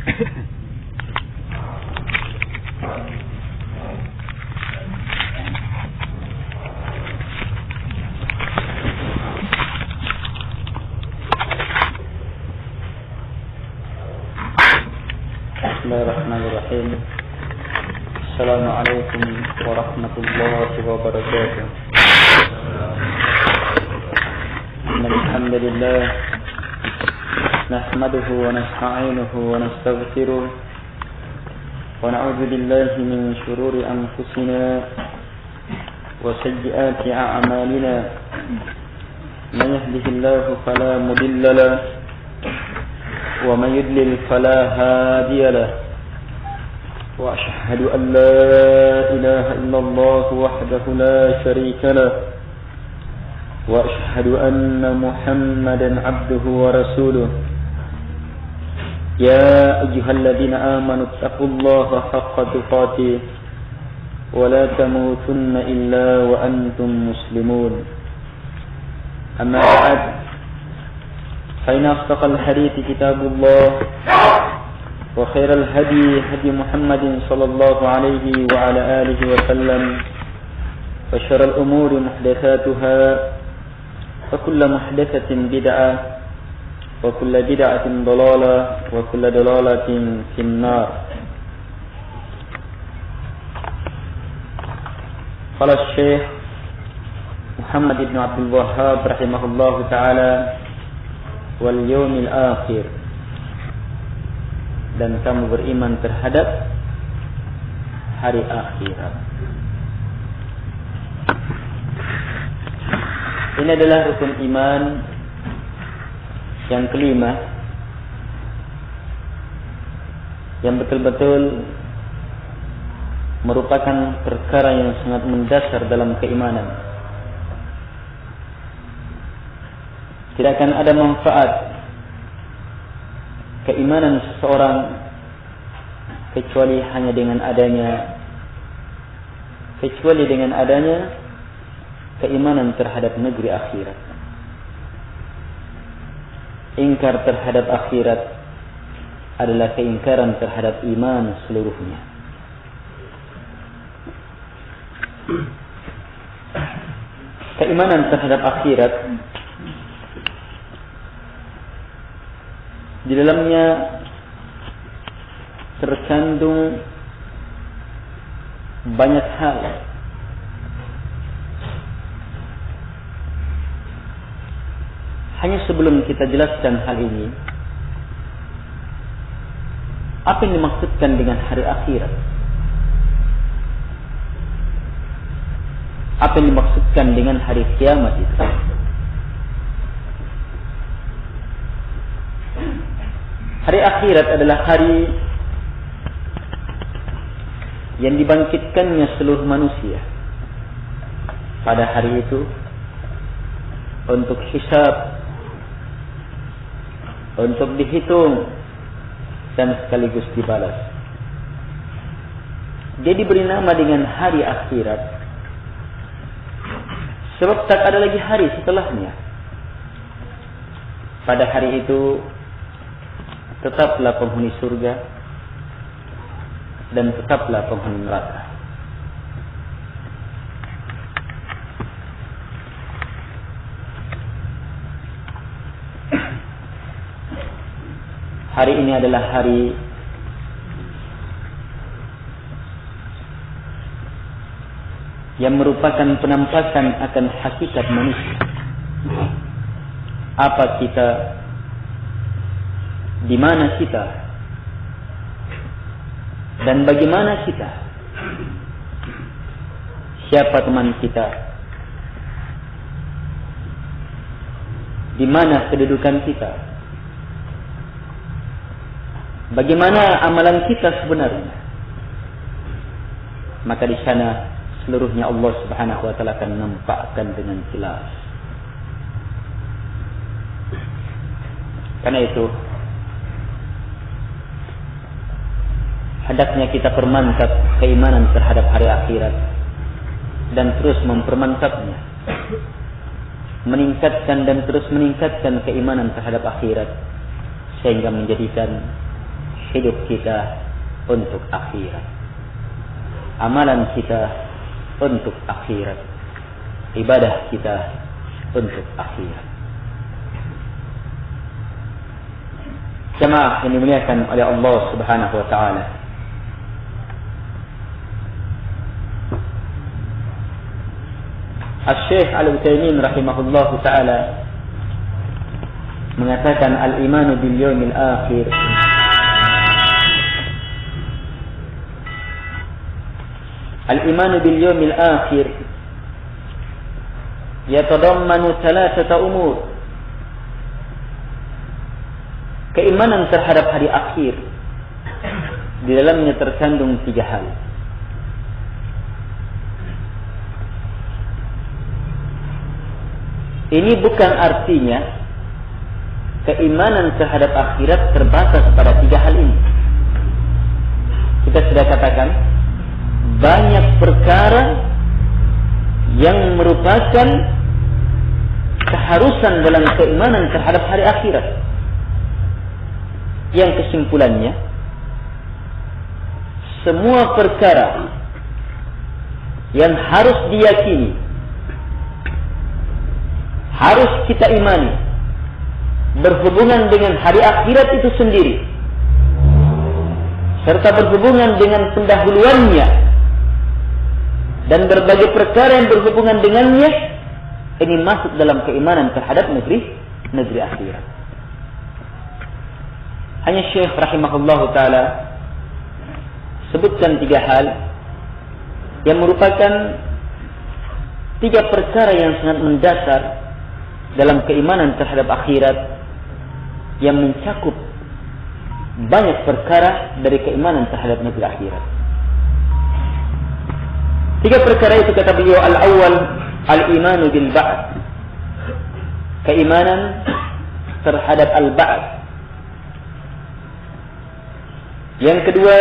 Bismillahirrahmanirrahim. Assalamualaikum warahmatullahi wabarakatuh. Alhamdulillah, nahmaduhu wa nasta'inuhu wa nastaghfiruh wa na'udzu billahi min shururi anfusina wa sayyiati a'malina. Man yahdihillahu fala mudilla lahu wa man yudlil fala hadiya lahu. وأشهد أن لا إله إلا الله وحده لا شريك له وأشهد أن محمدا عبده ورسوله. يا أيها الذين آمنوا اتقوا الله حق تقاته ولا تموتن إلا وأنتم مسلمون. أما بعد فإن أصدق الحديث كتاب الله وخير الهدي هدي محمد صلى الله عليه وعلى آله وسلم وشر الأمور محدثاتها وكل محدثة بدعة وكل بدعة ضلالة وكل ضلالة في النار. قال الشيخ محمد بن عبد الوهاب رحمه الله تعالى: واليوم الآخر, dan kamu beriman terhadap hari akhirat. Ini adalah rukun iman yang kelima, yang betul-betul merupakan perkara yang sangat mendasar dalam keimanan. Tidak akan ada manfaat keimanan seseorang kecuali dengan adanya keimanan terhadap negeri akhirat. Ingkar terhadap akhirat adalah keingkaran terhadap iman seluruhnya. Keimanan terhadap akhirat di dalamnya terkandung banyak hal. Hanya sebelum kita jelaskan hal ini, apa yang dimaksudkan dengan hari akhirat? Apa yang dimaksudkan dengan hari kiamat itu? Hari akhirat adalah hari yang dibangkitkannya seluruh manusia. Pada hari itu, untuk hisab, untuk dihitung, dan sekaligus dibalas. Dia diberi nama dengan hari akhirat sebab tak ada lagi hari setelahnya. Pada hari itu tetaplah penghuni surga dan tetaplah penghuni neraka. Hari ini adalah hari yang merupakan penampakan akan hakikat manusia. Apa kita, di mana kita, dan bagaimana kita, siapa teman kita, di mana kedudukan kita, bagaimana amalan kita sebenarnya. Maka di sana seluruhnya Allah Subhanahu wa taala akan nampakkan dengan jelas. Karena itu hendaknya kita permantap keimanan terhadap hari akhirat dan terus mempermantapnya, meningkatkan dan terus meningkatkan keimanan terhadap akhirat sehingga menjadikan hidup kita untuk akhirat. Amalan kita untuk akhirat. Ibadah kita untuk akhirat. Jemaah yang dimuliakan oleh Allah Subhanahu wa taala. Asy-Syaikh Al-Utsaimin rahimahullahu taala mengatakan al-imanu bil yaumil akhir al-imanu bil yaumil akhir yatadammanu thalathata umur. Keimanan terhadap hari akhir di dalamnya terkandung 3 hal. Ini bukan artinya keimanan terhadap akhirat terbatas pada 3 hal ini. Kita sudah katakan banyak perkara yang merupakan keharusan dalam keimanan terhadap hari akhirat, yang kesimpulannya semua perkara yang harus diyakini, harus kita imani, berhubungan dengan hari akhirat itu sendiri, serta berhubungan dengan pendahuluannya dan berbagai perkara yang berhubungan dengannya, ini masuk dalam keimanan terhadap negeri akhirat. Hanya Syekh rahimahullahu taala sebutkan 3 hal yang merupakan 3 perkara yang sangat mendasar dalam keimanan terhadap akhirat, yang mencakup banyak perkara dari keimanan terhadap negeri akhirat. 3 perkara itu kata beliau, al-awwal al-imanu bil ba'ts, keimanan terhadap al-ba'ts. Yang kedua,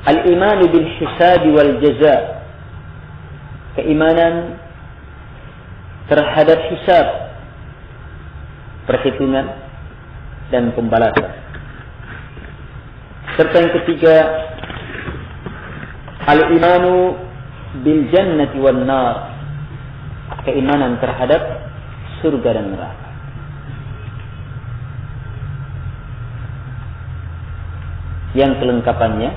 al-imanu bil hisab wal jaza, keimanan terhadap hisab, perhitungan dan pembalasan. Serta yang ketiga, al-imanu bil jannati wan nar, keimanan terhadap surga dan neraka. Yang kelengkapannya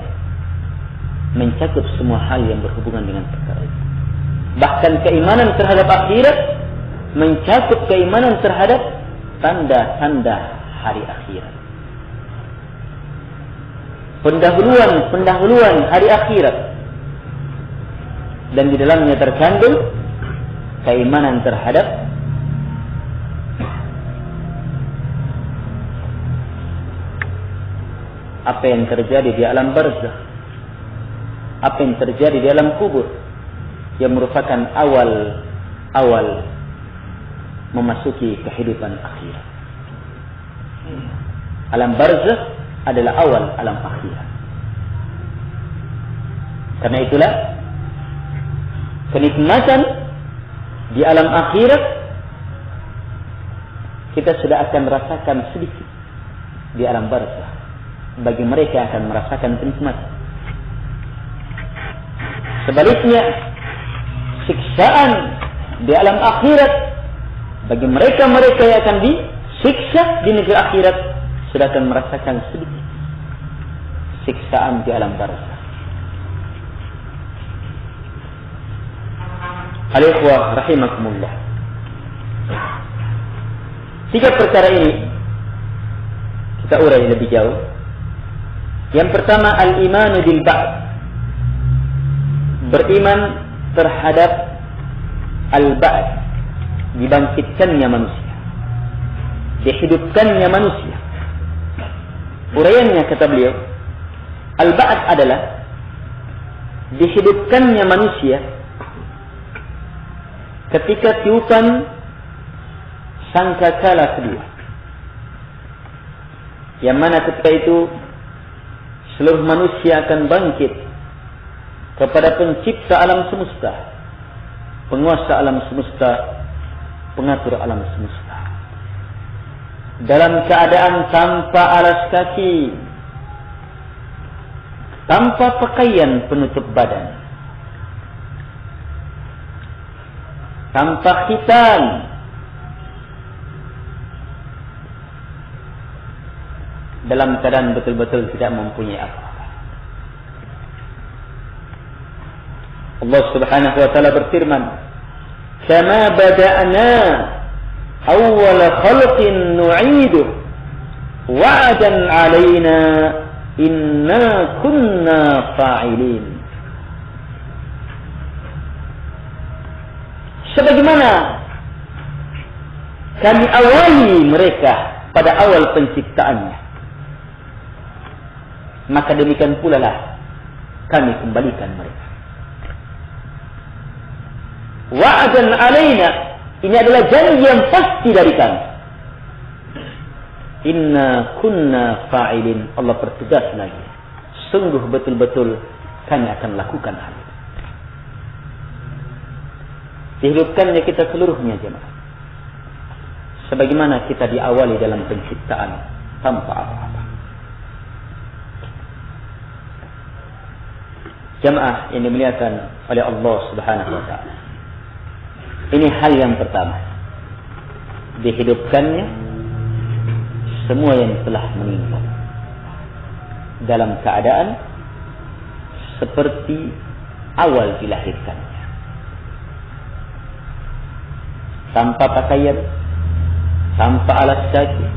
mencakup semua hal yang berhubungan dengan perkara itu. Bahkan keimanan terhadap akhirat mencakup keimanan terhadap tanda-tanda hari akhirat. Pendahuluan hari akhirat, dan di dalamnya terkandung keimanan terhadap apa yang terjadi di alam barzakh, apa yang terjadi di alam kubur, yang merupakan awal memasuki kehidupan akhirat. Alam barzakh adalah awal alam akhirat. Karena itulah kenikmatan di alam akhirat kita sudah akan merasakan sedikit di alam barzakh bagi mereka yang akan merasakan kenikmatan. Sebaliknya, siksaan di alam akhirat bagi mereka-mereka yang akan disiksa di negeri akhirat sudah akan merasakan sedikit siksaan di alam barzakh. Al-ikhwah rahimakumullah. 3 perkara ini kita urai lebih jauh. Yang pertama, al-imanu bil ba'ts, beriman terhadap al-ba'ts, dibangkitkannya manusia, dihidupkannya manusia. Uraiannya kata beliau, al-ba'ts adalah dihidupkannya manusia ketika tiupan sangkakala kedua, yang mana ketika itu seluruh manusia akan bangkit kepada pencipta alam semesta, penguasa alam semesta, pengatur alam semesta. dalam keadaan tanpa alas kaki, tanpa pakaian penutup badan, tanpa khitan, dalam keadaan betul-betul tidak mempunyai apa-apa. Allah Subhanahu wa taala berfirman, "Kama bada'na awwal khalqin nu'idu wa'dan 'alaina inna kunna fa'ilin." Sebagaimana kami awali mereka pada awal penciptaannya, maka demikian pula lah kami kembalikan mereka. Wa'adan alaina, ini adalah janji yang pasti dari kami. Inna kunna fa'ilin, Allah pertegas lagi, sungguh betul-betul kami akan lakukan hal itu. Dihidupkannya kita seluruhnya jemaah, sebagaimana kita diawali dalam penciptaan tanpa apa-apa. Jemaah yang dimuliakan oleh Allah Subhanahu wa taala, ini hal yang pertama, dihidupkannya semua yang telah meninggal dalam keadaan seperti awal dilahirkannya, tanpa pakaian, tanpa alas kaki,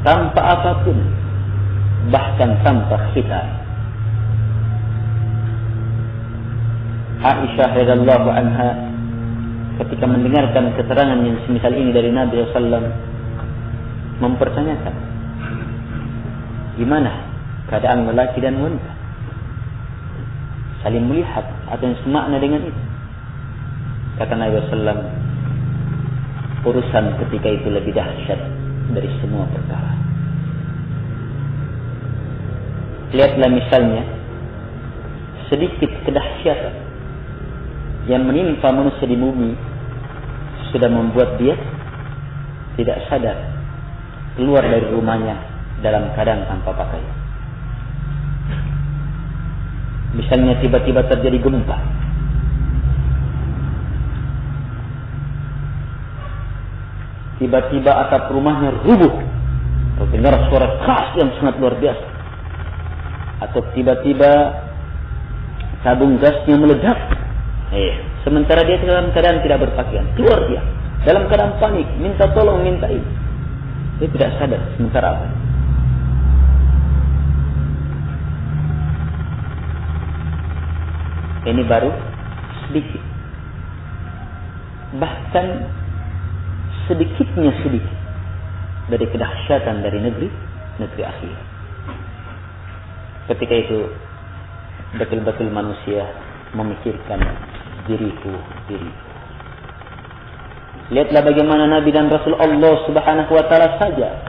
tanpa apapun, bahkan tanpa khitan. Aisyah radhiyallahu anha ketika mendengarkan keterangan yang semisal ini dari Nabi SAW, mempertanyakan, gimana keadaan lelaki dan wanita saling melihat atau yang semakna dengan itu? Kata Nabi SAW, urusan ketika itu lebih dahsyat dari semua perkara. Lihatlah misalnya sedikit kedahsyatan yang menimpa manusia di bumi sudah membuat dia tidak sadar keluar dari rumahnya dalam keadaan tanpa pakaian. Misalnya tiba-tiba terjadi gempa, tiba-tiba atap rumahnya rubuh, atau dengar suara keras yang sangat luar biasa, atau tiba-tiba tabung gasnya meledak. Sementara dia dalam keadaan tidak berpakaian, keluar dia dalam keadaan panik, minta tolong, minta ini. Dia tidak sadar sementara apa. Ini baru sedikit, bahkan sedikitnya sedikit dari kedahsyatan dari negeri akhir. Ketika itu betul-betul manusia memikirkan diriku. Lihatlah bagaimana Nabi dan Rasul Allah Subhanahu wa taala saja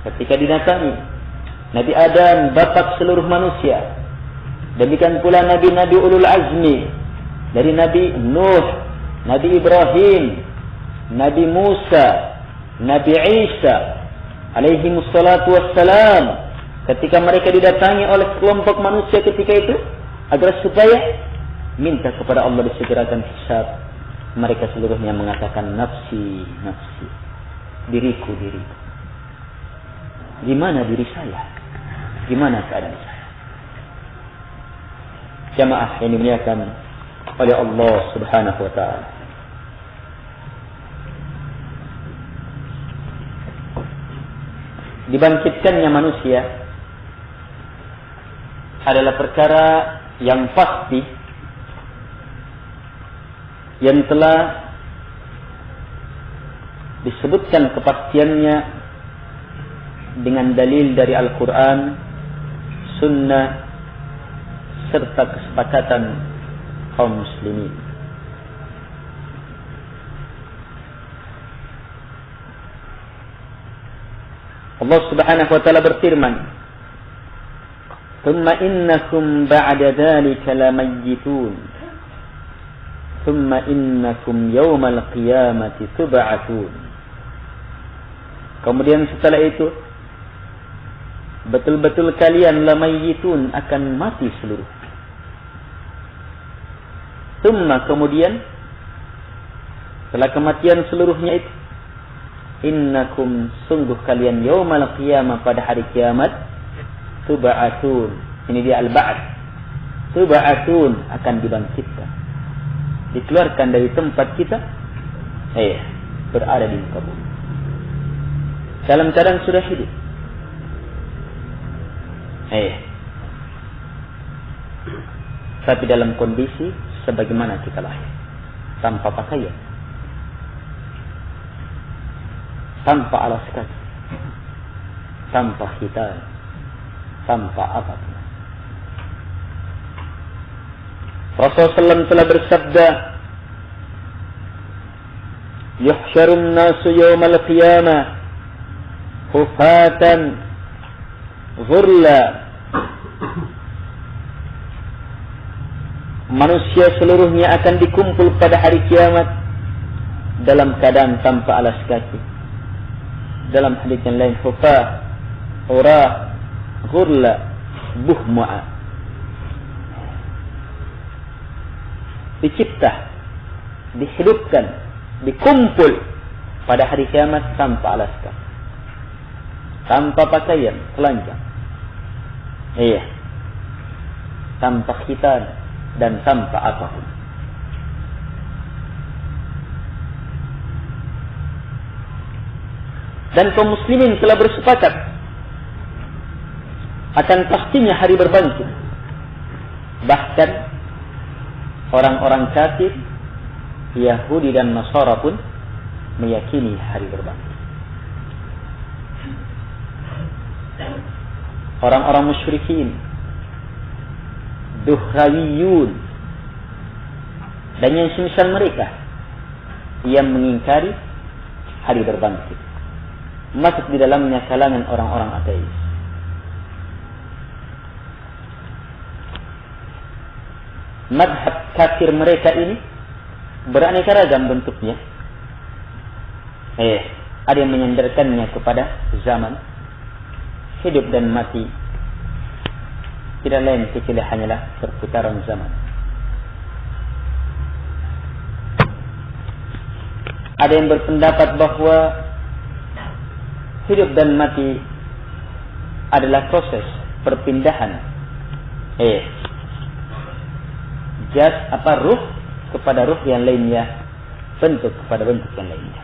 ketika didatangi Nabi Adam, bapak seluruh manusia, demikian pula nabi-nabi ulul azmi dari Nabi Nuh, Nabi Ibrahim, Nabi Musa, Nabi Isa alaihi wassalatu wassalam, ketika mereka didatangi oleh kelompok manusia ketika itu agar supaya minta kepada Allah disegerakan hisab, mereka seluruhnya mengatakan nafsi, nafsi, diriku, diriku. Gimana diri saya? Gimana keadaan saya? Jamaah yang dimuliakan oleh Allah Subhanahu wa taala, dibangkitkannya manusia adalah perkara yang pasti, yang telah disebutkan kepastiannya dengan dalil dari Al-Quran, Sunnah, serta kesepakatan kaum muslimin. Allah Subhanahu wa taala berfirman, "Tsumma innakum ba'da dzalika lamayyitun. Tsumma innakum yawmal qiyamati tub'atsun." Kemudian setelah itu betul-betul kalian lamayitun, akan mati seluruh. Tsumma, kemudian setelah kematian seluruhnya itu, innakum, sungguh kalian, yaumal qiyamah, pada hari kiamat, tub'atun. Ini dia al-ba'ats. Tub'atun, akan dibangkitkan, dikeluarkan dari tempat kita, berada di muka bumi, dalam keadaan sudah hidup. Tapi dalam kondisi sebagaimana kita lahir, tanpa pakaian, tanpa alas kaki, tanpa hitam, tanpa apapun. Rasulullah SAW telah bersabda, yuhsyarun nasu yawmal qiyamah hufatan ghurla. Manusia seluruhnya akan dikumpul pada hari kiamat dalam keadaan tanpa alas kaki. Dalam hadits yang lain, hufa, ura, ghurla, buhma'a. Dicipta, dihidupkan, dikumpul pada hari kiamat tanpa alas kaki, tanpa pakaian, telanjang, tanpa khitan dan tanpa apapun. Dan kaum muslimin telah bersepakat akan pastinya hari berbangkit. Bahkan orang-orang kafir, Yahudi dan Nasara pun meyakini hari berbangkit. Orang-orang musyrikin, duhrawiyun, dan yang semisal mereka yang mengingkari hari berbangkit, masuk di dalamnya kalangan orang-orang ateis. Madhab kafir mereka ini beraneka ragam bentuknya. Ada yang menyandarkannya kepada zaman, hidup dan mati tidak lain kecuali hanyalah perputaran zaman. Ada yang berpendapat bahwa hidup dan mati adalah proses perpindahan ruh kepada ruh yang lainnya, bentuk kepada bentuk yang lainnya.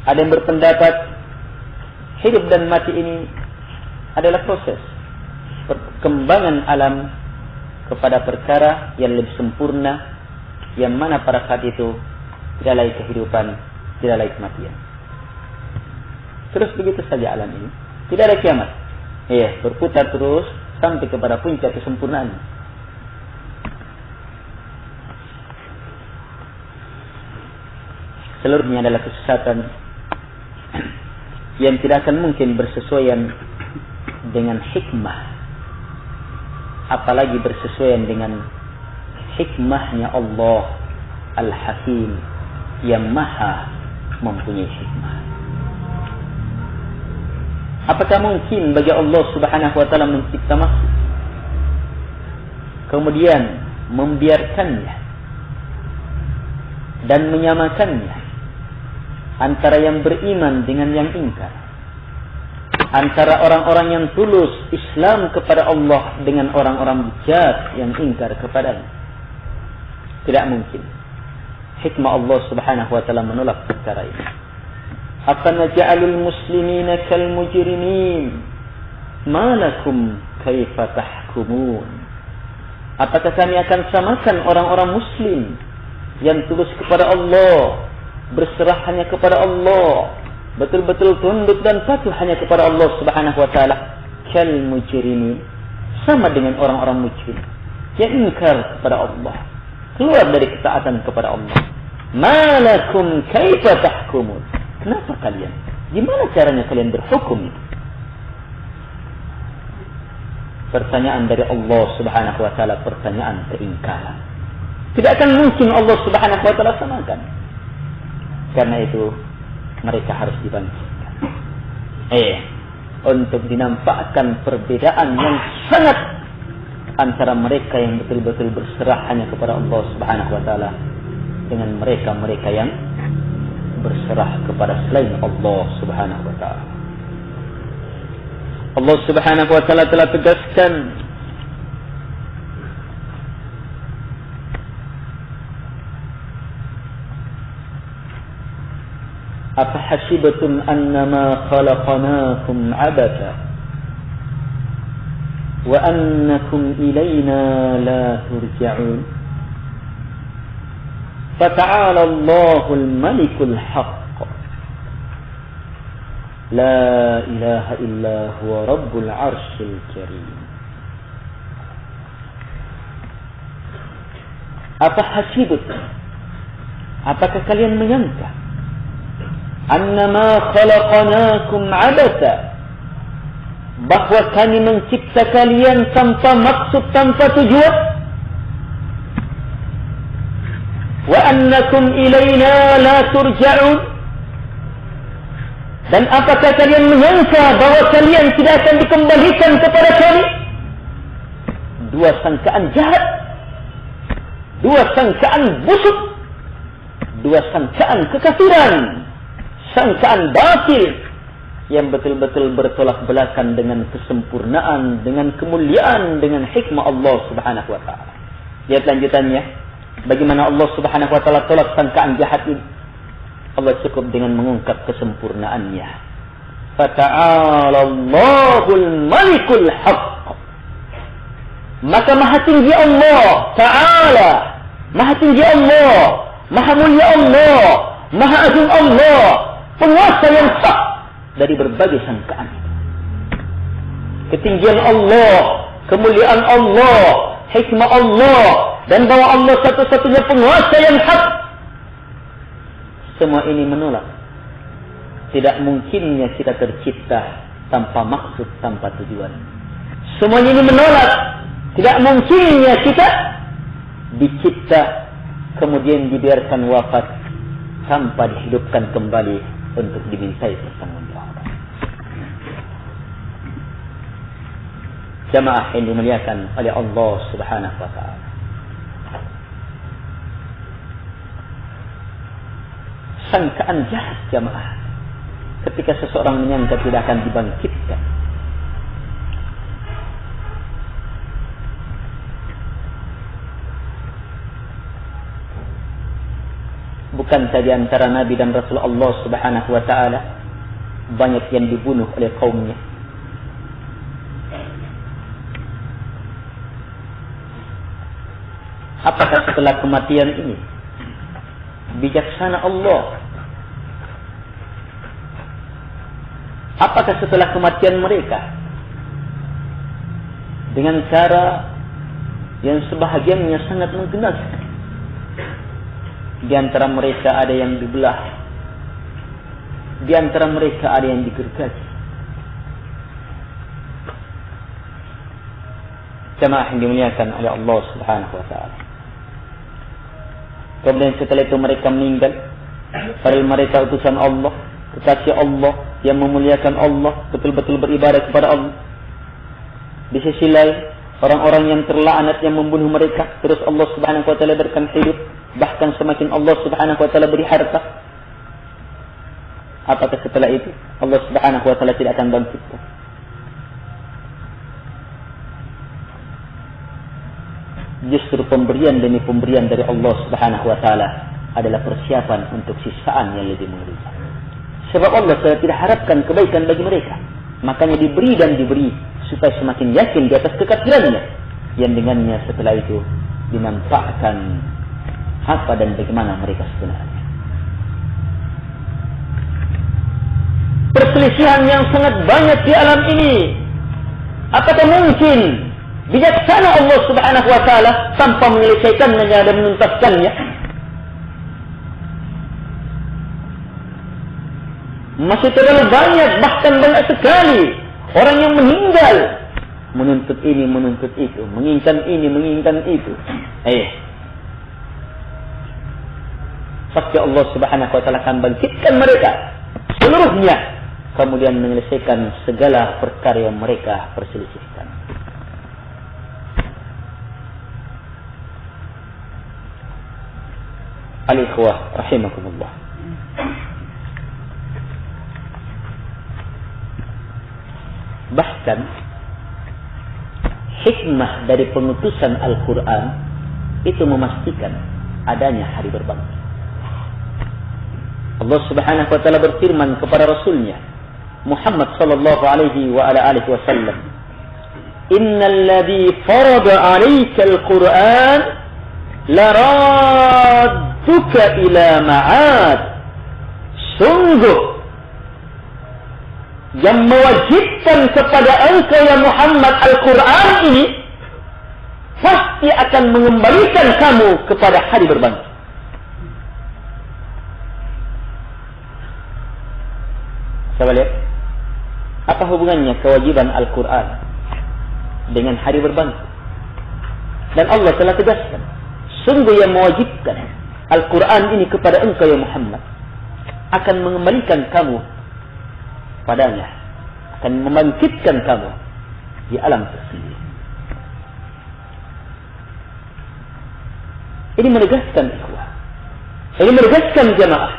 Ada yang berpendapat hidup dan mati ini adalah proses perkembangan alam kepada perkara yang lebih sempurna, yang mana pada saat itu tidak lagi kehidupan, tidak lagi kematian. Terus begitu saja alam ini, tidak ada kiamat. Berputar terus sampai kepada puncak kesempurnaan. Seluruhnya adalah kesesatan yang tidak akan mungkin bersesuaian dengan hikmah, apalagi bersesuaian dengan hikmahnya Allah Al-Hakim yang maha mempunyai hikmah. Apakah mungkin bagi Allah Subhanahu wa ta'ala mencipta makhluk, kemudian membiarkannya dan menyamakannya antara yang beriman dengan yang ingkar, antara orang-orang yang tulus Islam kepada Allah dengan orang-orang bejat yang ingkar kepadanya? Tidak mungkin. Hikmah Allah Subhanahu wa ta'ala menolak perkara ini. Afanaj'alul muslimina kal mujrimin ma lakum kaifa tahkumun. Apakah kami akan samakan orang-orang muslim yang tulus kepada Allah, berserah hanya kepada Allah, betul-betul tunduk dan patuh hanya kepada Allah Subhanahu wa ta'ala, kal mujrimin, sama dengan orang-orang mujrim yang ingkar kepada Allah, keluar dari ketaatan kepada Allah. Ma lakum kaifa tahkumun. Kenapa kalian? Gimana caranya kalian berhukum? Pertanyaan dari Allah Subhanahu wa ta'ala, pertanyaan peringkaran. Tidak akan mungkin Allah Subhanahu wa ta'ala samakan. Karena itu mereka harus dibangkitkan. Untuk dinampakkan perbedaan yang sangat antara mereka yang betul-betul berserah hanya kepada Allah Subhanahu wa taala dengan mereka-mereka yang berserah kepada selain Allah Subhanahu wa taala. Allah Subhanahu wa taala telah tegaskan, "Afahasibatum annama khalaqnakum 'abatha wa annakum ilayna la turja'un." Fata'ala Allahul Malikul Haqq, la ilaha illa huwa Rabbul 'Arsyil Karim. Afahasibatum, apakah kalian menyangka annama khalaqnakum 'abatha, bahwa kami mencipta kalian tanpa maksud, tanpa tujuan, wa annakum ilayna la turja'un, dan apakah kalian menyangka bahwa kalian tidak akan dikembalikan kepada kami? Dua sangkaan jahat, dua sangkaan busuk, dua sangkaan kekafiran, sangkaan batil yang betul-betul bertolak belakang dengan kesempurnaan, dengan kemuliaan, dengan hikmah Allah Subhanahu wa taala. Lihat lanjutannya, bagaimana Allah Subhanahu wa taala tolak sangkaan jahat ini. Allah cukup dengan mengungkap kesempurnaannya. Fata'ala Allahul Malikul Haqq. Maka maha tinggi Allah Ta'ala, maha tinggi Allah, maha mulia Allah, maha agung Allah, penguasa yang sah dari berbagai sangkaan. Ketinggian Allah, kemuliaan Allah, hikmah Allah, dan bahwa Allah satu-satunya penguasa yang hak. Semua ini menolak tidak mungkinnya kita tercipta tanpa maksud, tanpa tujuan. Semuanya ini menolak tidak mungkinnya kita dicipta kemudian dibiarkan wafat tanpa dihidupkan kembali untuk dimintai pertanggungjawaban. Jamaah yang dimuliakan oleh Allah Subhanahu wa taala. Sangkaan jahat jamaah ketika seseorang menyangka tidak akan dibangkitkan. Bukankah di antara Nabi dan Rasul Allah Subhanahu wa taala banyak yang dibunuh oleh kaumnya? Apakah setelah kematian ini bijaksana Allah? Apakah setelah kematian mereka dengan cara yang sebahagiannya sangat menggenaskan, di antara mereka ada yang dibelah, di antara mereka ada yang digergaji? Jamaah yang dimuliakan oleh Allah Subhanahu wa taala. Kemudian setelah itu mereka meninggal, padahal mereka utusan Allah, kekasih Allah yang memuliakan Allah, betul-betul beribadah kepada Allah. Di sisi lain, orang-orang yang terlaknat yang membunuh mereka, terus Allah Subhanahu wa taala berikan hidup, bahkan semakin Allah Subhanahu wa taala beri harta. Apakah setelah itu Allah Subhanahu wa taala tidak akan bangkitkan? Justru pemberian demi pemberian dari Allah Subhanahu wa taala adalah persiapan untuk sisaan yang lebih mengerikan. Sebab Allah tidak harapkan kebaikan bagi mereka, makanya diberi dan diberi supaya semakin yakin di atas kekafirannya, yang dengannya setelah itu dinampakkan apa dan bagaimana mereka sebenarnya. Perselisihan yang sangat banyak di alam ini. Apakah mungkin bijaksana Allah Subhanahu wa taala tanpa menyelesaikannya dan menuntaskannya? Masih terlalu banyak, bahkan banyak sekali orang yang meninggal menuntut ini, menuntut itu, menginginkan ini, menginginkan itu. Pasti Allah Subhanahu wa taala akan bangkitkan mereka seluruhnya, kemudian menyelesaikan segala perkara yang mereka perselisihkan. Al-ikhwah rahimakumullah. Bahkan hikmah dari pengutusan Al-Quran itu memastikan adanya hari berbangkit. Allah Subhanahu wa taala berfirman kepada Rasulnya Muhammad sallallahu alaihi wa ala alihi wasallam, "Innal ladzi farada 'alaika al-Qur'an laradduka ila ma'ad." Sungguh yang mewajibkan kepada engkau ya Muhammad Al-Quran ini pasti akan mengembalikan kamu kepada hari berbangkit. Coba lihat, apa hubungannya kewajiban Al-Quran dengan hari berbangkit? Dan Allah telah tegaskan, sungguh yang mewajibkan Al-Quran ini kepada engkau ya Muhammad akan mengembalikan kamu padanya, akan membangkitkan kamu di alam tersendiri. Ini menegaskan ikhwah, ini menegaskan jamaah,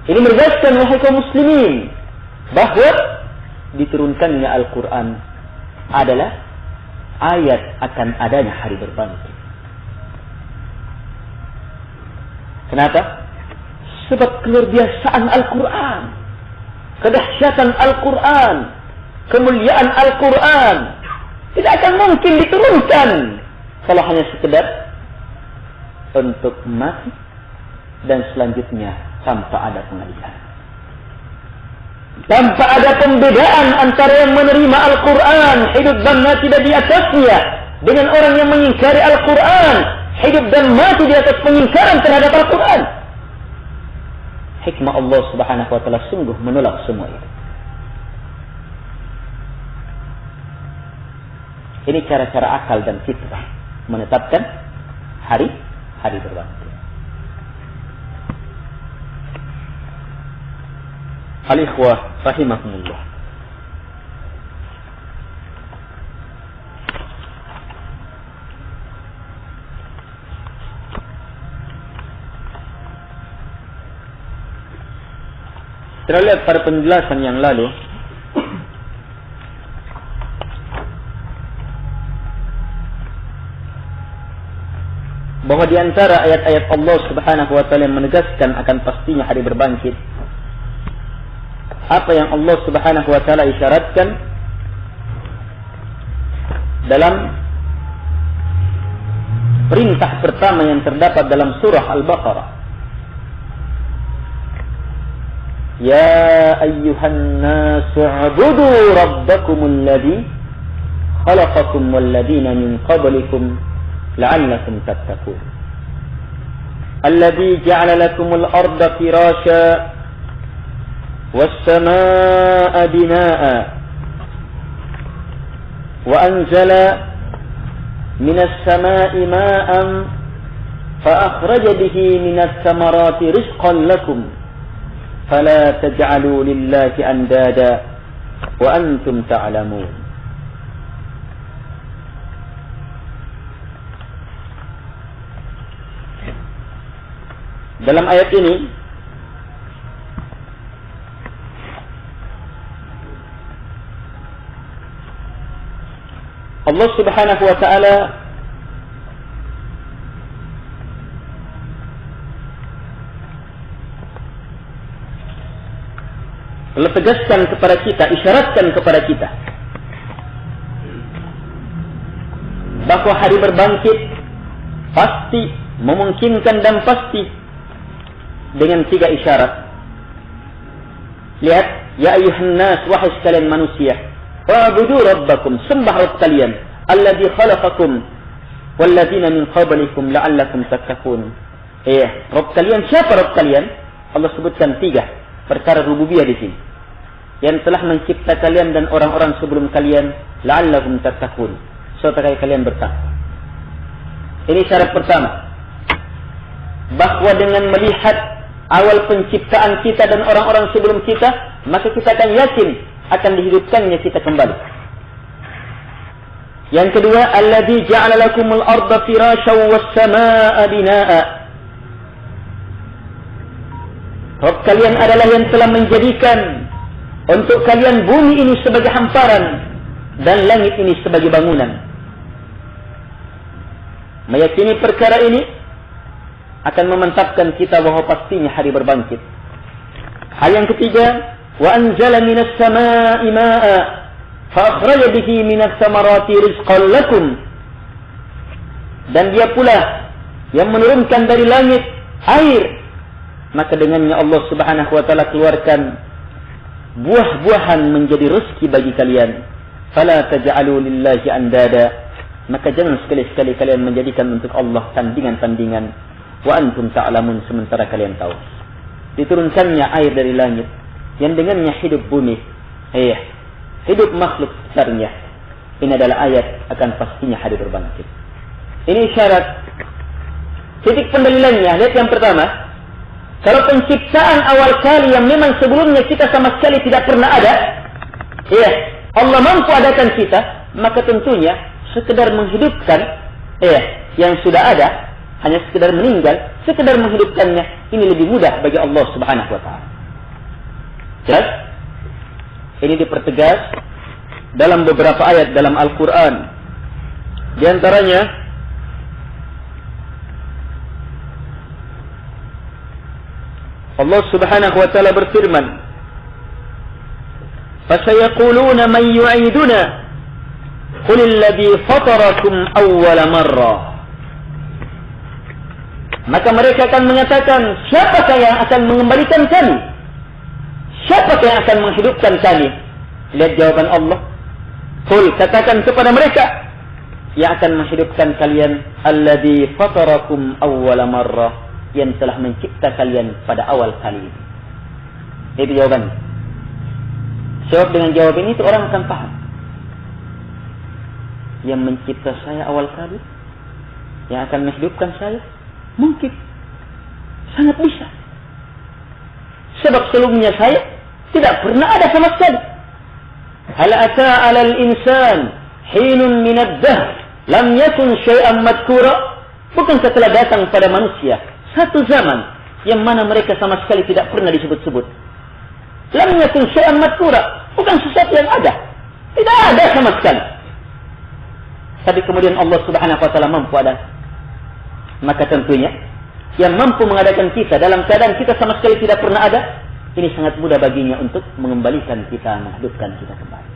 ini menegaskan wahai kaum muslimin bahwa diturunkannya Al-Quran adalah ayat akan adanya hari berbangkit. Kenapa? Sebab keluar biasaan Al-Quran, kedahsyatan Al-Quran, kemuliaan Al-Quran tidak akan mungkin diturunkan kalau hanya sekedar untuk mati dan selanjutnya tanpa ada pengadilan, tanpa ada pembedaan antara yang menerima Al-Quran hidup dan mati di atasnya dengan orang yang mengingkari Al-Quran hidup dan mati di atas pengingkaran terhadap Al-Quran. Hikmah Allah Subhanahu wa taala sungguh menolak semua itu. Ini cara-cara akal dan fitrah menetapkan hari berbangkit. Al-ikhwah rahimakumullah. Kita lihat pada penjelasan yang lalu bahwa di antara ayat-ayat Allah Subhanahu wa taala yang menegaskan akan pastinya hari berbangkit, apa yang Allah Subhanahu wa taala isyaratkan dalam perintah pertama yang terdapat dalam surah Al-Baqarah. Ya ayyuhan nasu ubudu rabbakumul ladzi khalaqakum wal ladzina min qablikum la'allakum tattaqun. Alladzi ja'ala lakumul arda firasha was samaa'a binaa'a wa anzala minas samaa'i maa'an fa akhraja bihi minat thamarati rizqan lakum فلا تجعلوا لله أندادا وأنتم تعلمون. Dalam ayat ini Allah Subhanahu wa taala telah tegaskan kepada kita, isyaratkan kepada kita bahwa hari berbangkit pasti, memungkinkan dan pasti dengan 3 isyarat. Lihat, ya ayyuhan nas, wahai sekalian manusia, wa'budu rabbakum, sembah Rabb kalian, alladzi khalaqakum walladzina min qablikum la'allakum tattaqun. Rabb kalian, siapa Rabb kalian? Allah sebutkan 3 perkara rububiyah di sini. Yang telah mencipta kalian dan orang-orang sebelum kalian, la'allakum tattaqun, supaya kalian bertakwa. Ini syarat pertama, bahwa dengan melihat awal penciptaan kita dan orang-orang sebelum kita, maka kita akan yakin akan dihidupkannya kita kembali. Yang kedua, alladzi ja'ala lakumul arda firasyan was samaa'a binaa'a. Rabb kalian adalah yang telah menjadikan untuk kalian bumi ini sebagai hamparan dan langit ini sebagai bangunan. Meyakini perkara ini akan memantapkan kita bahwa pastinya hari berbangkit. Hal yang ketiga, wa anzala minas samaa'i maa'a fa akhraja bihi minas samarati rizqan lakum. Dan dia pula yang menurunkan dari langit air, maka dengannya Allah Subhanahu wa taala keluarkan buah-buahan menjadi rezeki bagi kalian. Fala taj'alu lillahi andada, maka jangan sekali-sekali kalian menjadikan untuk Allah tandingan-tandingan. Wa antum ta'lamun, sementara kalian tahu. Diturunkannya air dari langit yang dengannya hidup bumi, hidup makhluk sekitarnya. Ini adalah ayat akan pastinya hari berbangkit. Ini isyarat. Titik pendalilannya, lihat yang pertama. Kalau penciptaan awal kali yang memang sebelumnya kita sama sekali tidak pernah ada, Allah mampu adakan kita, maka tentunya sekedar menghidupkan yang sudah ada, hanya sekedar meninggal, sekedar menghidupkannya, ini lebih mudah bagi Allah Subhanahu wa taala. Jelas? Ini dipertegas dalam beberapa ayat dalam Al-Qur'an. Di antaranya Allah Subhanahu wa taala berfirman, "Fasayaquluna man yu'iduna qul alladhi fatarakum awwala marrah." Maka mereka akan mengatakan, siapakah yang akan mengembalikan kami? Siapakah yang akan menghidupkan kami? Lihat jawaban Allah. Qul, katakan kepada mereka, yang akan menghidupkan kalian alladhi fatarakum awwala marrah, yang telah mencipta kalian pada awal kali ini. Itu jawabannya. Sebab dengan jawab ini itu orang akan paham. Yang mencipta saya awal kali, yang akan menghidupkan saya, mungkin sangat bisa. Sebab sebelumnya saya tidak pernah ada sama sekali. Hal ata 'alal insan hinun min ad-dahr lam yakun syai'an madhkura. Bukankah telah datang pada manusia satu zaman yang mana mereka sama sekali tidak pernah disebut-sebut. Lam yakun syai'an madhkura, bukan sesuatu yang ada. Tidak ada sama sekali. Tapi kemudian Allah Subhanahu wa taala mampu ada. Maka tentunya yang mampu mengadakan kita dalam keadaan kita sama sekali tidak pernah ada, ini sangat mudah baginya untuk mengembalikan kita, menghidupkan kita kembali.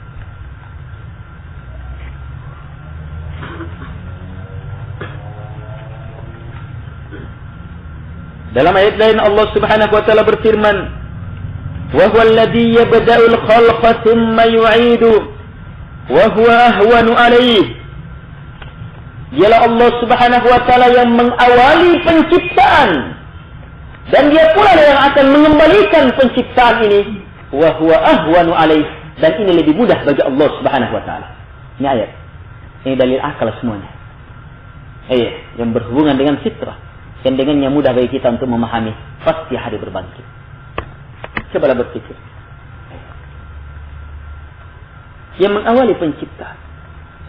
Dalam ayat lain Allah Subhanahu wa taala berfirman, "Wa huwa alladhi yabda'ul khalqa thumma yu'idu wa huwa ahwanu 'alayhi." Dialah Allah Subhanahu wa taala yang mengawali penciptaan dan dia pula yang akan mengembalikan penciptaan ini. Wa huwa ahwanu 'alayhi, dan ini lebih mudah bagi Allah Subhanahu wa taala. Ini ayat. Ini dalil akal semuanya. Yang berhubungan dengan fitrah, yang dengannya mudah bagi kita untuk memahami pasti hari berbangkit. Cobalah berpikir. Yang mengawali penciptaan.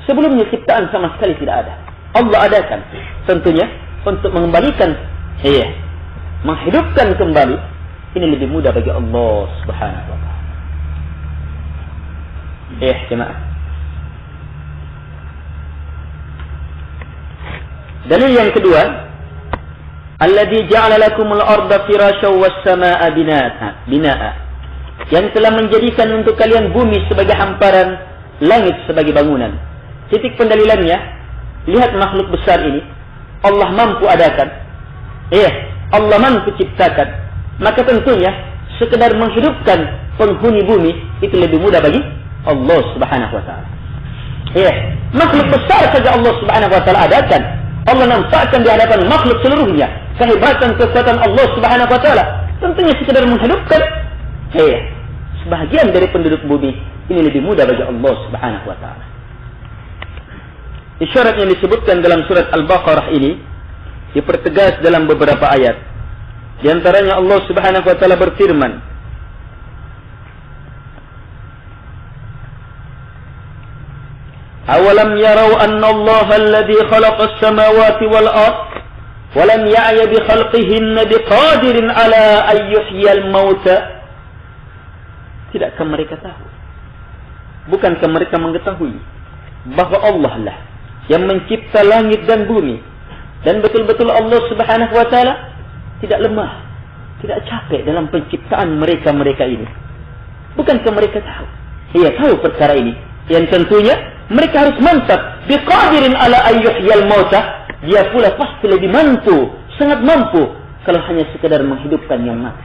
Sebelumnya ciptaan sama sekali tidak ada. Allah adakan tentunya untuk mengembalikan, menghidupkan kembali. Ini lebih mudah bagi Allah Subhanahu wa taala. Jemaah. Dalil yang kedua, alladzi ja'ala lakumul arda firasyan was samaa'a binaa'a. Yang telah menjadikan untuk kalian bumi sebagai hamparan, langit sebagai bangunan. Titik pendalilannya, lihat makhluk besar ini, Allah mampu adakan. Allah mampu ciptakan. Maka tentunya sekedar menghidupkan penghuni bumi itu lebih mudah bagi Allah Subhanahu wa taala. Makhluk besar saja Allah Subhanahu wa taala adakan. Allah nampakkan di hadapan makhluk seluruhnya kehebatan kekuatan Allah Subhanahu wa taala. Tentunya sekedar menghidupkan sebahagian dari penduduk bumi, ini lebih mudah bagi Allah Subhanahu wa taala. Isyarat yang disebutkan dalam surat Al-Baqarah ini dipertegas dalam beberapa ayat. Di antaranya Allah Subhanahu wa taala berfirman, Awalam yarau anna Allah alladhi khalaqa as-samawati wal ard wa lam ya'ya bi khalqihinna biqadirin ala an yuhyiyal mauta. Tidakkah mereka tahu? Bukankah mereka mengetahui bahwa Allah lah yang mencipta langit dan bumi, dan betul-betul Allah Subhanahu wa taala tidak lemah, tidak capek dalam penciptaan mereka-mereka ini. Bukankah mereka tahu? Ia tahu perkara ini. Yang tentunya mereka harus mantap biqadirin ala ayyuhyal mauta. Dia pula pasti lebih mampu, sangat mampu kalau hanya sekedar menghidupkan yang mati.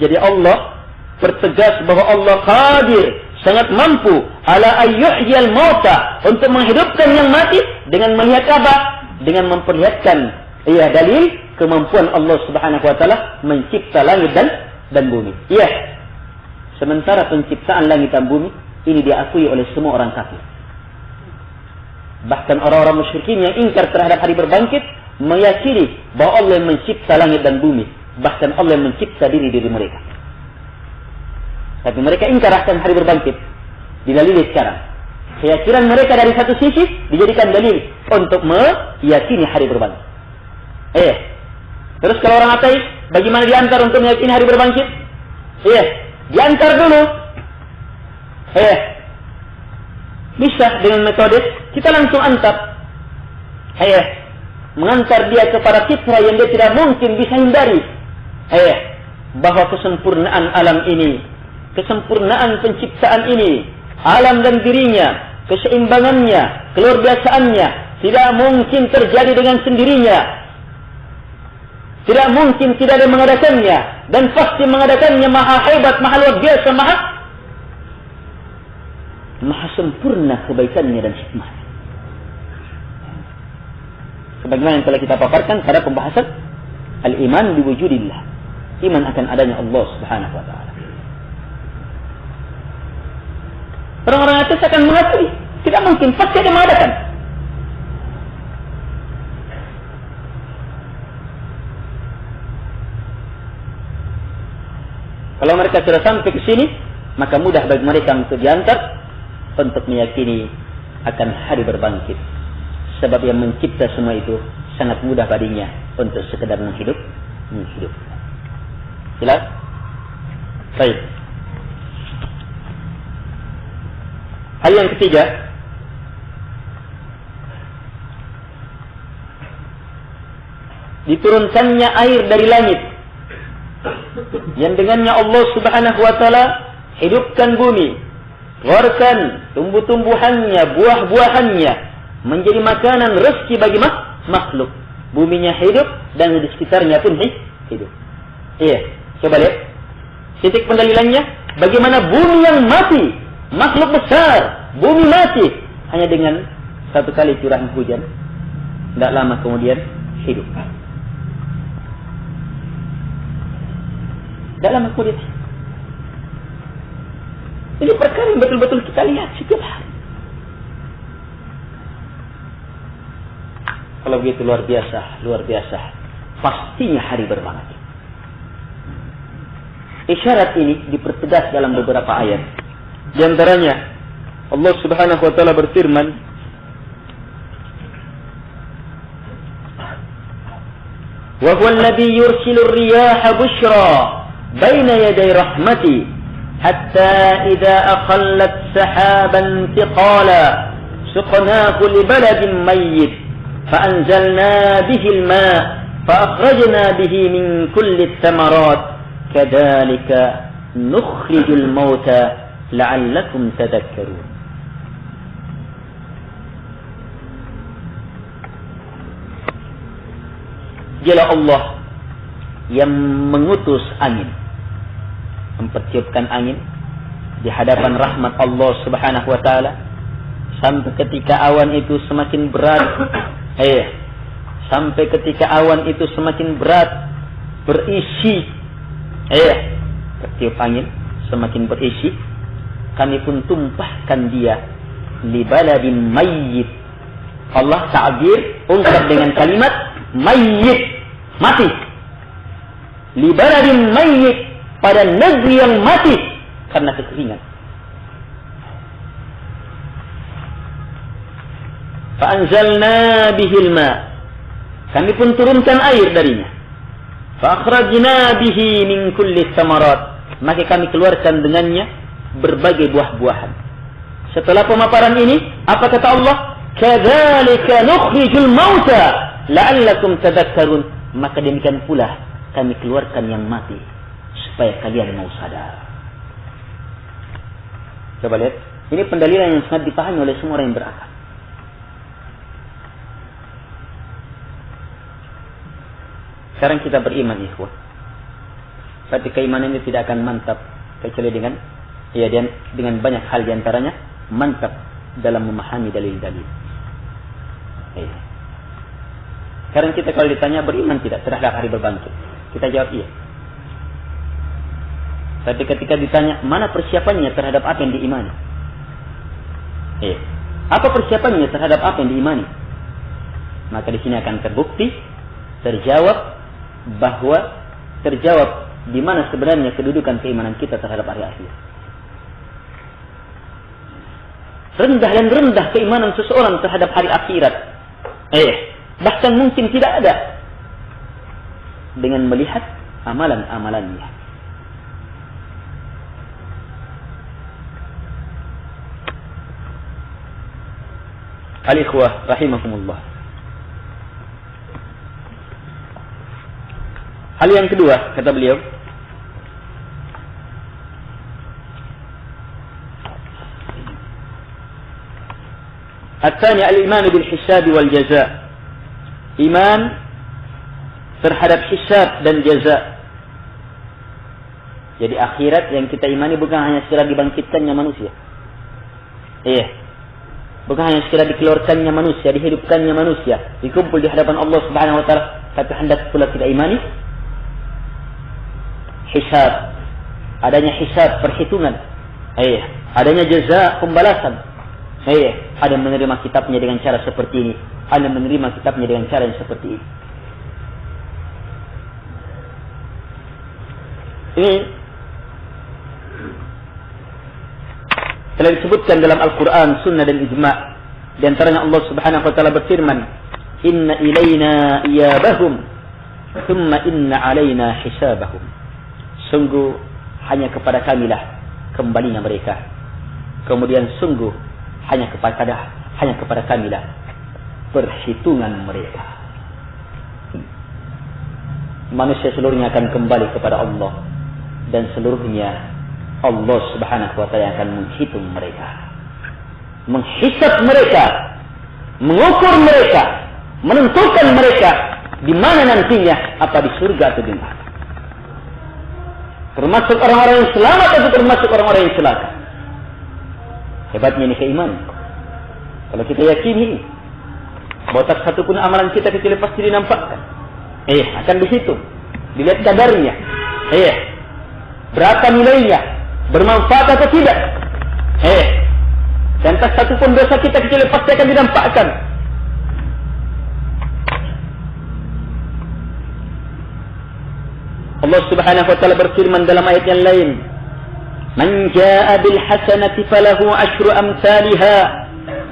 Jadi Allah bertegas bahwa Allah qadir, sangat mampu ala ayyuhyal mauta, untuk menghidupkan yang mati dengan melihat apa? Dengan memperlihatkan dalil kemampuan Allah Subhanahu wa taala mencipta langit dan bumi. Iya. Sementara penciptaan langit dan bumi ini diakui oleh semua orang kafir. Bahkan orang-orang musyrikin yang ingkar terhadap hari berbangkit meyakini bahwa Allah yang mencipta langit dan bumi, bahkan Allah yang mencipta diri mereka. Tapi mereka ingkar akan hari berbangkit. Dilalui sekarang. Keyakinan mereka dari satu sisi dijadikan dalil untuk meyakini hari berbangkit. Terus kalau orang ateis, bagaimana diantar untuk meyakini hari berbangkit? Diantar dulu. Bisa dengan metode kita langsung antar. Mengantar dia kepada fitrah yang dia tidak mungkin bisa hindari. Bahwa kesempurnaan alam ini, kesempurnaan penciptaan ini, alam dan dirinya, keseimbangannya, keluar biasaannya, tidak mungkin terjadi dengan sendirinya. Tidak mungkin tidak ada mengadakannya, dan pasti mengadakannya maha hebat, maha luar biasa, maha sempurna kebaikannya dan hikmahnya. Sebagaimana yang telah kita paparkan pada pembahasan al-iman biwujudillah, iman akan adanya Allah Subhanahu wa taala. Orang-orang ateis akan mengakui tidak mungkin, pasti ada mengadakan. Kalau mereka sudah sampai ke sini, maka mudah bagi mereka untuk diantar untuk meyakini akan hari berbangkit. Sebab yang mencipta semua itu sangat mudah baginya untuk sekedar menghidup. Jelas? Baik. Hal yang ketiga, diturunkannya air dari langit, yang dengannya Allah Subhanahu wa taala hidupkan bumi, keluarkan tumbuh-tumbuhannya, buah-buahannya menjadi makanan rezeki bagi makhluk. Buminya hidup dan di sekitarnya pun hidup. Coba lihat titik pendalilannya, bagaimana bumi yang mati, makhluk besar, bumi mati hanya dengan satu kali curah hujan, tidak lama kemudian hidup. Dalam kemudian ini perkara yang betul-betul kita lihat setiap hari. Kalau begitu luar biasa, pastinya hari berbangkit. Isyarat ini dipertegas dalam beberapa ayat. Di antaranya Allah Subhanahu wa taala berfirman, "Wa huwa alladhi yursilu ar-riyaha bushra baina yaday rahmati hatta idza aqallat sahaban thiqala suqnahu li baladin mayyit fa anzalna bihi al-ma' fa akhrajna bihi min kulli ath-thamarat kadzalika nukhrijul mauta la'allakum tadhakkarun." Dialah Allah yang mengutus angin, mempertiupkan angin di hadapan rahmat Allah Subhanahu wa taala, sampai ketika awan itu semakin berat, sampai ketika awan itu semakin berat berisi, tertiup angin semakin berisi, kami pun tumpahkan dia li baladin mayyit. Allah ta'bir ungkap dengan kalimat mayyit, mati. Li baladin mayyit, pada negeri yang mati karena kekeringan. Fa anzalna bihil ma. Kami pun turunkan air darinya. Fa akhrajna bihi min kulli thamarat. Maka kami keluarkan dengannya berbagai buah-buahan. Setelah pemaparan ini, apa kata Allah? Kadzalika nukhrijul mauta la'allakum tadhakkarun. Maka demikian pula kami keluarkan yang mati supaya kalian mau sadar. Coba lihat, ini pendalilan yang sangat dipahami oleh semua orang yang berakal. Sekarang kita beriman, ikhwah. Berarti keimanan ini tidak akan mantap kecuali dengan banyak hal diantaranya mantap dalam memahami dalil-dalil. Sekarang kita kalau ditanya beriman tidak terhadap hari berbangkit, kita jawab iya. Tapi ketika ditanya mana persiapannya terhadap apa yang diimani, apa persiapannya terhadap apa yang diimani, maka di sini akan terbukti, terjawab di mana sebenarnya kedudukan keimanan kita terhadap hari akhir. Rendah dan rendah keimanan seseorang terhadap hari akhirat. Bahkan mungkin tidak ada dengan melihat amalan-amalannya. Al-ikhwah rahimakumullah. Hal yang kedua, kata beliau, At-tani al-iman bil hisab wal jaza. Iman terhadap hisab dan jaza. Jadi akhirat yang kita imani bukan hanya sekedar dibangkitkannya manusia. Bukan hanya sekedar dikeluarkannya manusia, dihidupkannya manusia, dikumpul di hadapan Allah Subhanahu wa taala, tapi hendak pula kita imani hisab. Adanya hisab, perhitungan. Adanya jaza, pembalasan. Ada menerima kitabnya dengan cara seperti ini, ada menerima kitabnya dengan cara yang seperti ini. Ini telah disebutkan dalam Al-Quran, Sunnah dan Ijma'. Di antaranya Allah Subhanahu wa taala berfirman, "Inna ilaina iyabahum, thumma inna alaina hisabahum." Sungguh hanya kepada kamilah kembalinya mereka. Kemudian sungguh hanya kepada kamilah perhitungan mereka. Manusia seluruhnya akan kembali kepada Allah, dan seluruhnya Allah Subhanahu wa taala akan menghitung mereka, menghisab mereka, mengukur mereka, menentukan mereka di mana nantinya, apa di surga atau di neraka. Termasuk orang-orang yang selamat atau termasuk orang-orang yang celaka. Hebatnya ini keimanan. Kalau kita yakini bahwa tak satu pun amalan kita kecuali pasti dinampakkan, akan dihitung, dilihat kadarnya, berapa nilainya, bermanfaat atau tidak, dan tak satu pun dosa kita kecuali pasti akan dinampakkan. Allah Subhanahu wa taala berfirman dalam ayat yang lain, "Man jaa'a bil hasanati falahu asyru amsalha,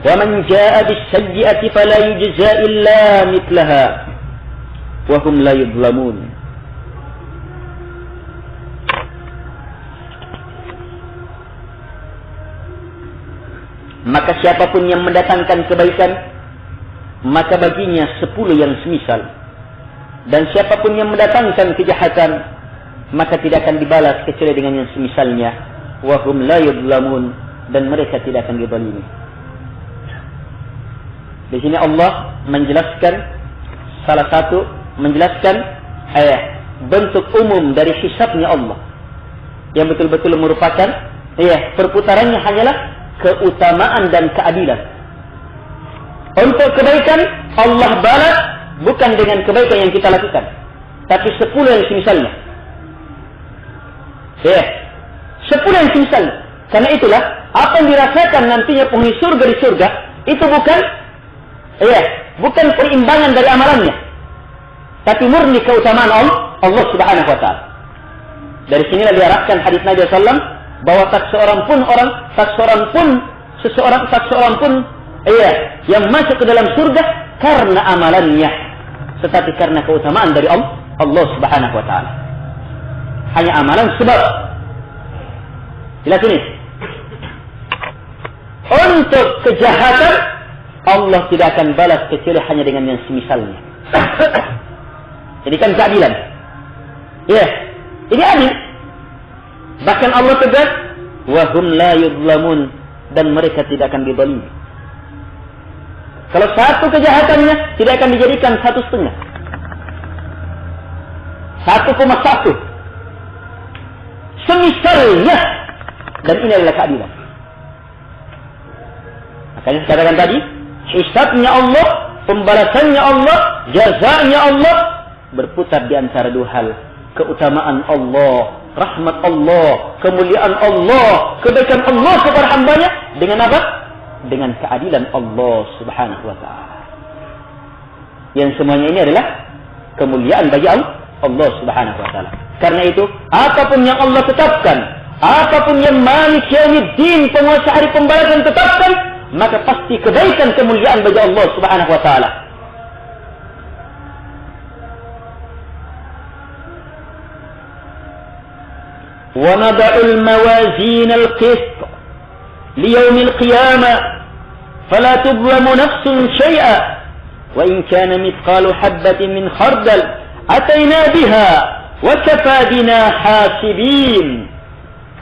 wa man jaa'a bis sayyi'ati fala yujza illa mithlaha, wa hum la yuzlamun." Maka siapapun yang mendatangkan kebaikan, maka baginya 10 yang semisal. Dan siapapun yang mendatangkan kejahatan, maka tidak akan dibalas kecuali dengan yang semisalnya. Wa hum la yuzlamun, dan mereka tidak akan dizalimi. Di sini Allah menjelaskan bentuk umum dari hisabnya Allah, yang betul-betul merupakan perputarannya hanyalah keutamaan dan keadilan. Untuk kebaikan Allah balas bukan dengan kebaikan yang kita lakukan, tapi 10 yang semisalnya. 10 yang semisalnya. Karena itulah apa yang dirasakan nantinya penghuni surga di surga itu bukan perimbangan dari amalannya, tapi murni keutamaan Allah Subhanahu wa taala. Dari sinilah diarahkan hadis Nabi sallallahu alaihi wasallam bahwa tak seorang pun yang masuk ke dalam surga karena amalannya, tetapi karena keutamaan dari Allah Subhanahu wa taala. Hanya amalan sebab. Jelas ini. Untuk kejahatan Allah tidak akan balas kecuali hanya dengan yang semisalnya. Jadi kan keadilan. Ini adil. Bahkan Allah tegas, wa hum la yuzlamun, dan mereka tidak akan dizalimi. Kalau satu kejahatannya tidak akan dijadikan 1,5. 1,1. Semisalnya, dan ini adalah keadilan. Makanya saya katakan tadi, hisabnya Allah, pembalasannya Allah, jazanya Allah berputar di antara dua hal. Keutamaan Allah, rahmat Allah, kemuliaan Allah, kebaikan Allah kepada hambanya dengan apa? Dengan keadilan Allah Subhanahu wa taala. Yang semuanya ini adalah kemuliaan bagi Allah Subhanahu wa taala. Karena itu, apapun yang Allah tetapkan, apapun yang Malik Yaumiddin, penguasa hari pembalasan tetapkan, maka pasti kebaikan kemuliaan bagi Allah Subhanahu wa taala. Wa nada'ul mawazin al-qist li yawm al-qiyamah fala tuzlamu nafsun shay'a wa in kana mithqalu habatin min khardal atayna biha wa kafa bina hasibin.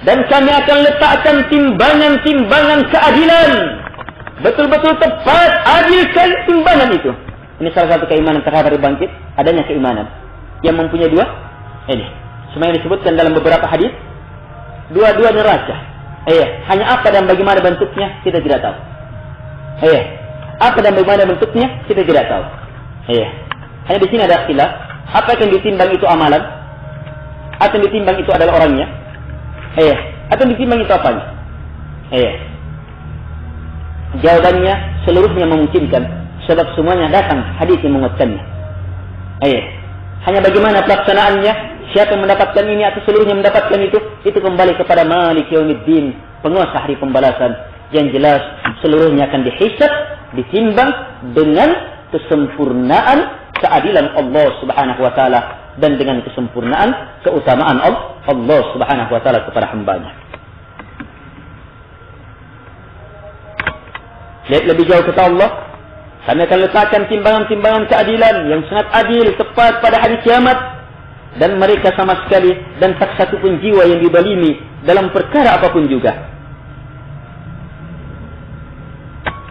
Dan kami akan letakkan timbangan-timbangan keadilan. Betul-betul tepat, adilkan timbangan itu. Ini salah satu keimanan terhadap hari bangkit. Adanya keimanan yang mempunyai dua. Ini semua yang disebutkan dalam beberapa hadis. Dua-dua neraca. Hanya apa dan bagaimana bentuknya kita tidak tahu. Apa dan bagaimana bentuknya kita tidak tahu. Hanya di sini ada istilah. Apa yang ditimbang itu amalan? Apa yang ditimbang itu adalah orangnya? Atau ditimbang itu apanya? Jawabannya seluruhnya memungkinkan, sebab semuanya datang hadis yang menguatkannya. Hanya bagaimana pelaksanaannya, siapa yang mendapatkan ini atau seluruhnya mendapatkan itu kembali kepada Malik Yaumiddin, penguasa hari pembalasan. Yang jelas seluruhnya akan dihisab, ditimbang dengan kesempurnaan keadilan Allah Subhanahu wa taala dan dengan kesempurnaan keutamaan Allah Subhanahu wa taala kepada hambanya. Lihat lebih jauh kata Allah, kami akan letakkan timbangan-timbangan keadilan yang sangat adil tepat pada hari kiamat, dan mereka sama sekali dan tak satu pun jiwa yang dizalimi dalam perkara apapun juga.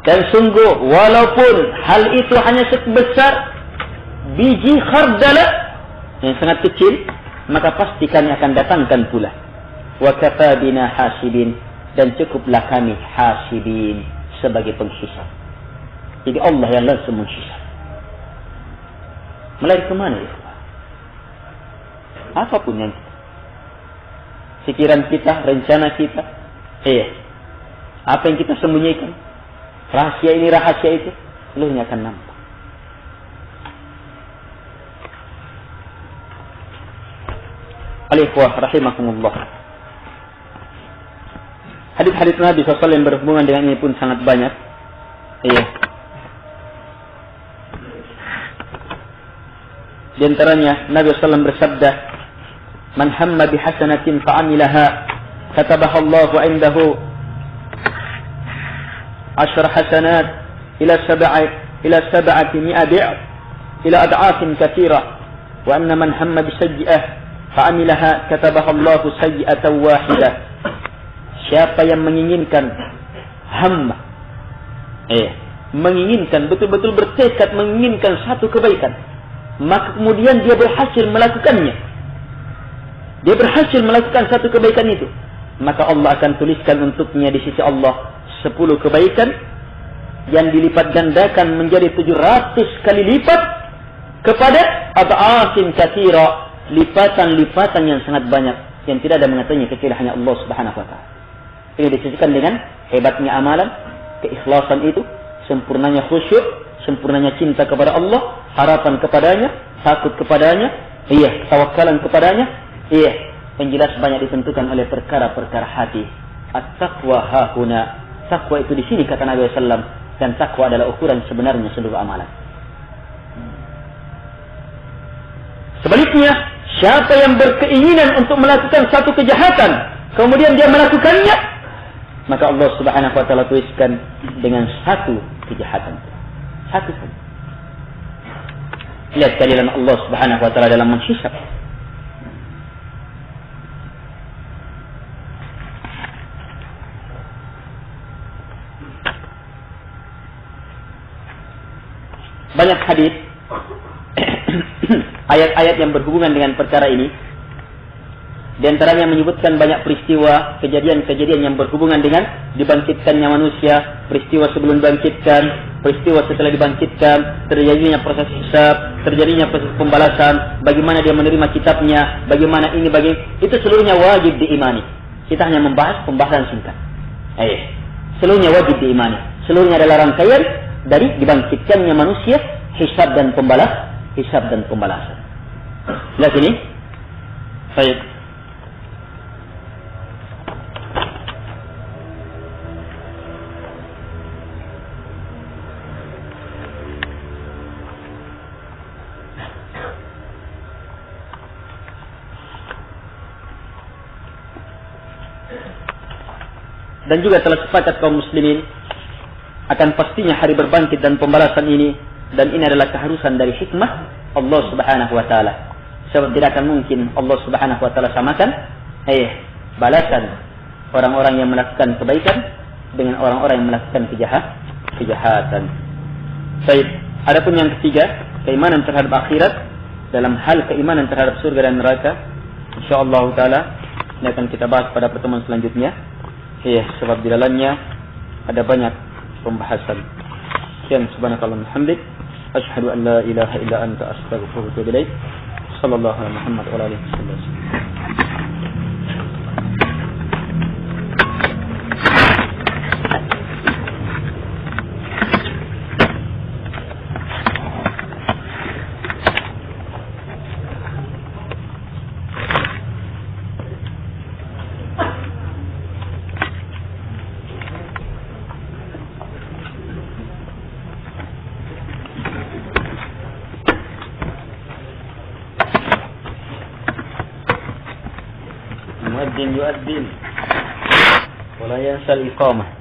Dan sungguh walaupun hal itu hanya sebesar biji khardala yang sangat kecil, maka pasti kami akan datangkan pula. Wa kafa bina hasibin, dan cukuplah kami hasibin sebagai penghisab. Jadi Allah yang langsung menghisab. Melari kemana itu? Apapun yang kita, pikiran kita, rencana kita, apa yang kita sembunyikan, rahasia ini, rahasia itu, seluruhnya akan nampak. Al-ikhwah rahimakumullah. Hadis-hadis Nabi SAW yang berhubungan dengan ini pun sangat banyak. Di antaranya Nabi SAW bersabda, "Man hamma bihasanatin fa'amilaha, katabaha Allahu 'indahu 10 hasanat ila 700 di'f ila ad'afin katsirah, wa anna man hamma bisayyi'ah fa'amilaha, katabaha Allahu sayyi'atan wahidah." Siapa yang menginginkan hamma, menginginkan, betul-betul bertekad menginginkan satu kebaikan, maka kemudian dia berhasil melakukannya, dia berhasil melakukan satu kebaikan itu, maka Allah akan tuliskan untuknya di sisi Allah 10 kebaikan yang dilipat gandakan menjadi 700 kali lipat kepada ad'afin katsira, lipatan-lipatan yang sangat banyak yang tidak ada mengatanya kecuali hanya Allah Subhanahu wa taala. Ini disisikan dengan hebatnya amalan, keikhlasan itu, sempurnanya khusyuk, sempurnanya cinta kepada Allah, harapan kepadanya, takut kepadanya, tawakkalan kepadanya, yang jelas banyak ditentukan oleh perkara-perkara hati. At-taqwa hahuna. Taqwa itu di sini kata Nabi sallallahu alaihi wasallam dan takwa adalah ukuran sebenarnya seluruh amalan. Sebaliknya, siapa yang berkeinginan untuk melakukan satu kejahatan, kemudian dia melakukannya, maka Allah Subhanahu wa taala tuliskan dengan satu kejahatan. Satu saja. Lihat kalian Allah Subhanahu wa taala dalam menghisab. Banyak hadis ayat-ayat yang berhubungan dengan perkara ini. Di antaranya menyebutkan banyak peristiwa, kejadian-kejadian yang berhubungan dengan dibangkitkannya manusia, peristiwa sebelum dibangkitkan, peristiwa setelah dibangkitkan, terjadinya proses hisab, terjadinya proses pembalasan, bagaimana dia menerima kitabnya, bagaimana ini, itu seluruhnya wajib diimani. Kita hanya membahas pembahasan singkat. Seluruhnya wajib diimani. Seluruhnya adalah rangkaian dari dibangkitkannya manusia, hisab dan pembalasan. Lihat sini. Baik. Dan juga telah sepakat kaum muslimin akan pastinya hari berbangkit dan pembalasan ini, dan ini adalah keharusan dari hikmah Allah Subhanahu wa taala. Sebab tidak akan mungkin Allah Subhanahu wa taala samakan balasan orang-orang yang melakukan kebaikan dengan orang-orang yang melakukan kejahatan. Baik, adapun yang ketiga, keimanan terhadap akhirat. Dalam hal keimanan terhadap surga dan neraka, insyaallah taala ini akan kita bahas pada pertemuan selanjutnya. Sebab di dalamnya ada banyak pembahasan. Sekian, subhanakallahumma hamdik, asyhadu an la ilaha illa anta, astaghfiruka wa atubu ilaik. Sallallahu alaihi Muhammad wa alihi wasallam. يؤذن ولا ينسى الإقامة.